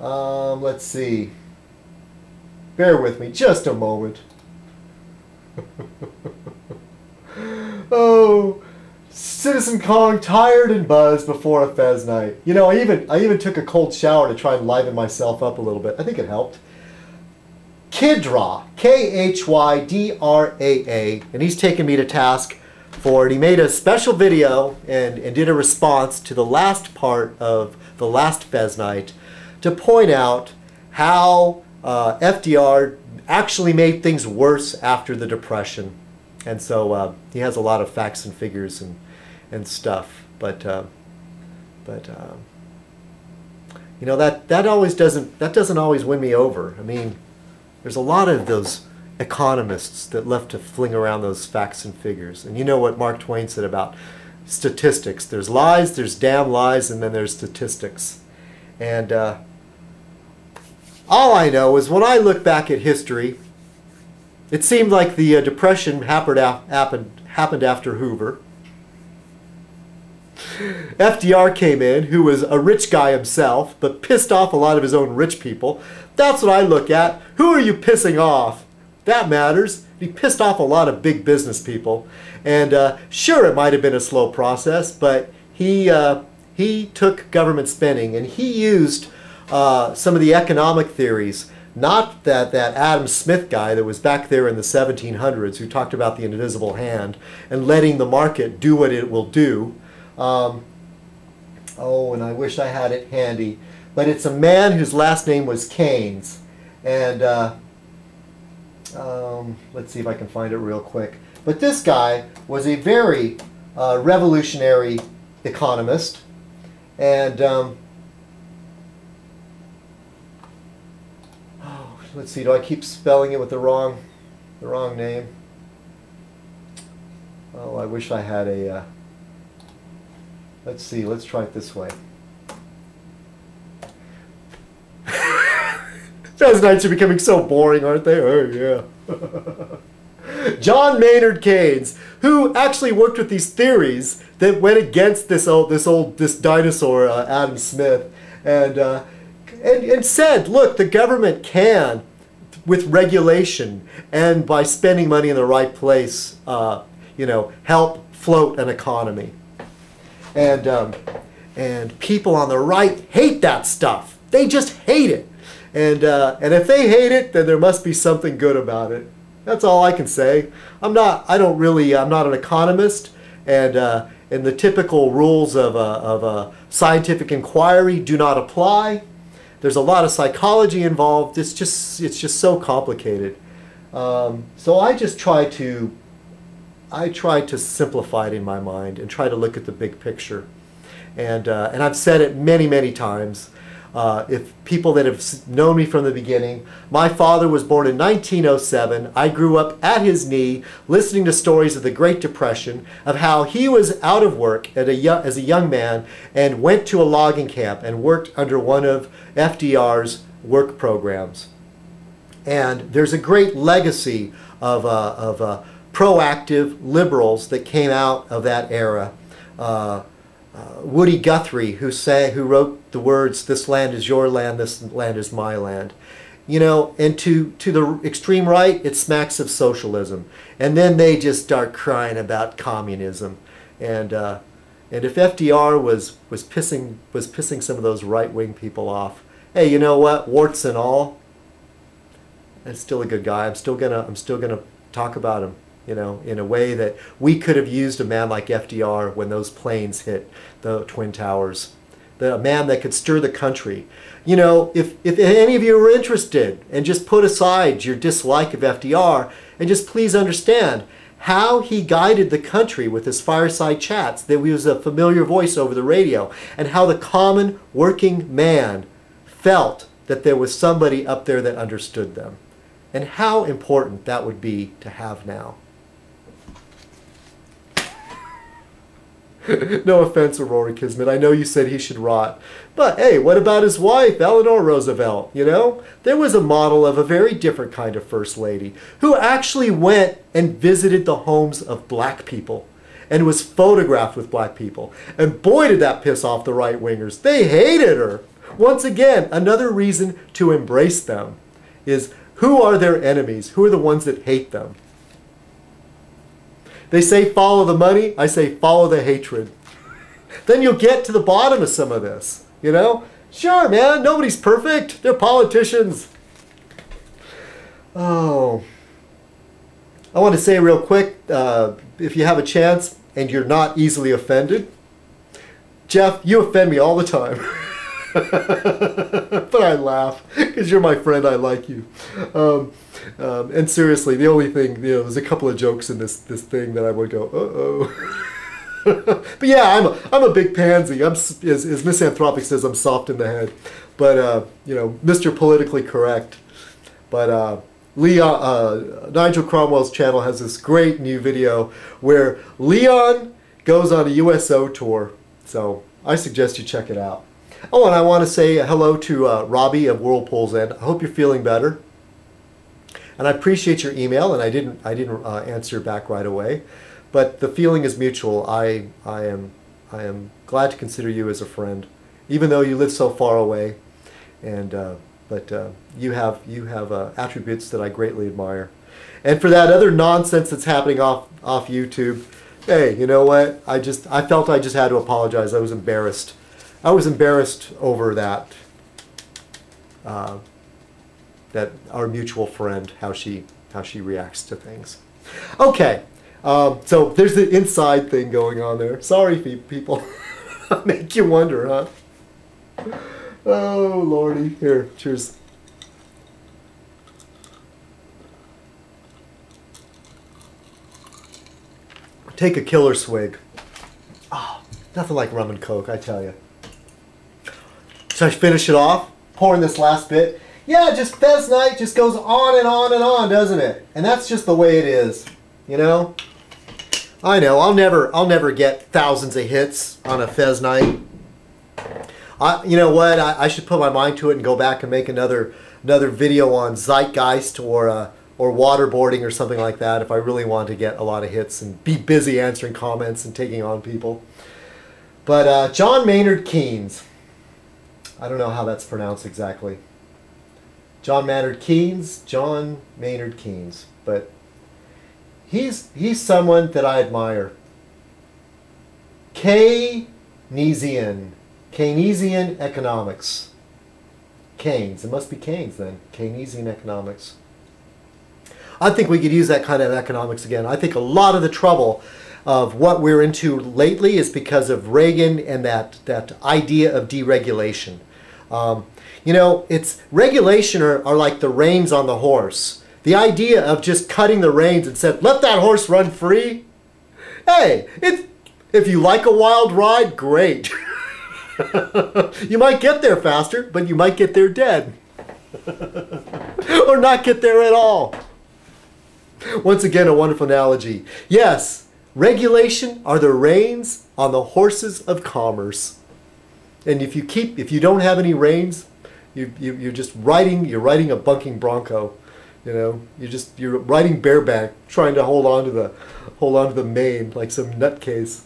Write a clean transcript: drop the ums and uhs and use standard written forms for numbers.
Let's see. Bear with me just a moment. Oh, Citizen Kong, tired and buzzed before a Fez night. You know, I even took a cold shower to try and liven myself up a little bit. I think it helped. Khydraa, Khydraa, and he's taken me to task for it. He made a special video and did a response to the last part of the last Fez night to point out how FDR actually made things worse after the Depression. And so he has a lot of facts and figures and stuff. But you know, that doesn't always win me over. I mean, there's a lot of those economists that love to fling around those facts and figures. And you know what Mark Twain said about statistics. There's lies, there's damn lies, and then there's statistics. And all I know is when I look back at history, it seemed like the Depression happened after Hoover. FDR came in, who was a rich guy himself, but pissed off a lot of his own rich people. That's what I look at. Who are you pissing off? That matters. He pissed off a lot of big business people. And sure, it might have been a slow process, but he took government spending and he used some of the economic theories. Not that Adam Smith guy that was back there in the 1700s who talked about the invisible hand and letting the market do what it will do. Oh, and I wish I had it handy. But it's a man whose last name was Keynes. And let's see if I can find it real quick. But this guy was a very revolutionary economist. And let's see, do I keep spelling it with the wrong name? Oh, I wish I had a, let's see, let's try it this way. Those nights are becoming so boring, aren't they? Oh, yeah. John Maynard Keynes, who actually worked with these theories that went against this dinosaur, Adam Smith, and said, look, the government can, with regulation and by spending money in the right place, you know, help float an economy. And people on the right hate that stuff. They just hate it. And if they hate it, then there must be something good about it. That's all I can say. I'm not an economist, and the typical rules of a scientific inquiry do not apply. There's a lot of psychology involved. It's just so complicated. So I try to simplify it in my mind and try to look at the big picture. And I've said it many, many times. If people that have known me from the beginning, my father was born in 1907. I grew up at his knee listening to stories of the Great Depression, of how he was out of work as a young man and went to a logging camp and worked under one of FDR's work programs. And there's a great legacy of proactive liberals that came out of that era. Woody Guthrie, who wrote the words, "This land is your land, this land is my land." You know, and to the extreme right, it smacks of socialism. And then they just start crying about communism. And if FDR was pissing some of those right-wing people off, hey, you know what? Warts and all, that's still a good guy. I'm still gonna talk about him, you know, in a way that we could have used a man like FDR when those planes hit the Twin Towers. A man that could stir the country. You know, if any of you are interested, and just put aside your dislike of FDR, and just please understand how he guided the country with his fireside chats, that he was a familiar voice over the radio, and how the common working man felt that there was somebody up there that understood them. And how important that would be to have now. No offense, Aurora Kismet. I know you said he should rot. But hey, what about his wife, Eleanor Roosevelt? You know, there was a model of a very different kind of first lady who actually went and visited the homes of black people and was photographed with black people. And boy, did that piss off the right-wingers. They hated her. Once again, another reason to embrace them is, who are their enemies? Who are the ones that hate them? They say follow the money. I say follow the hatred. Then you'll get to the bottom of some of this, you know? Sure, man, nobody's perfect. They're politicians. Oh. I want to say real quick, if you have a chance and you're not easily offended, Jeff, you offend me all the time. But I laugh because you're my friend. I like you. And seriously, the only thing, you know, there's a couple of jokes in this thing that I would go, uh-oh. But yeah, I'm a big pansy. As Misanthropic says, I'm soft in the head. But, you know, Mr. Politically Correct. But Nigel Cromwell's channel has this great new video where Leon goes on a USO tour. So I suggest you check it out. Oh, and I want to say hello to Robbie of Whirlpool's End. I hope you're feeling better. And I appreciate your email, and I didn't answer back right away. But the feeling is mutual. I am glad to consider you as a friend, even though you live so far away. And but you have attributes that I greatly admire. And for that other nonsense that's happening off YouTube, hey, you know what? I felt I just had to apologize. I was embarrassed. I was embarrassed over that. That our mutual friend, how she reacts to things. Okay. So there's the inside thing going on there. Sorry, people. Make you wonder, huh? Oh, Lordy. Here, cheers. Take a killer swig. Oh, nothing like rum and coke, I tell you. So I finish it off, pouring this last bit. Yeah, just Fez night just goes on and on and on, doesn't it? And that's just the way it is, you know? I know, I'll never get thousands of hits on a Fez night. You know what? I should put my mind to it and go back and make another video on zeitgeist or waterboarding or something like that if I really want to get a lot of hits and be busy answering comments and taking on people. But John Maynard Keynes. I don't know how that's pronounced exactly. John Maynard Keynes, but he's someone that I admire. Keynesian economics. Keynes, it must be Keynes then. Keynesian economics. I think we could use that kind of economics again. I think a lot of the trouble of what we're into lately is because of Reagan and that idea of deregulation. You know, regulation are like the reins on the horse. The idea of just cutting the reins and said, let that horse run free. Hey, if you like a wild ride, great. You might get there faster, but you might get there dead. Or not get there at all. Once again, a wonderful analogy. Yes, regulation are the reins on the horses of commerce. And if you don't have any reins, you're just riding a bunking bronco, you know. You're riding bareback, trying to hold on to the mane like some nutcase.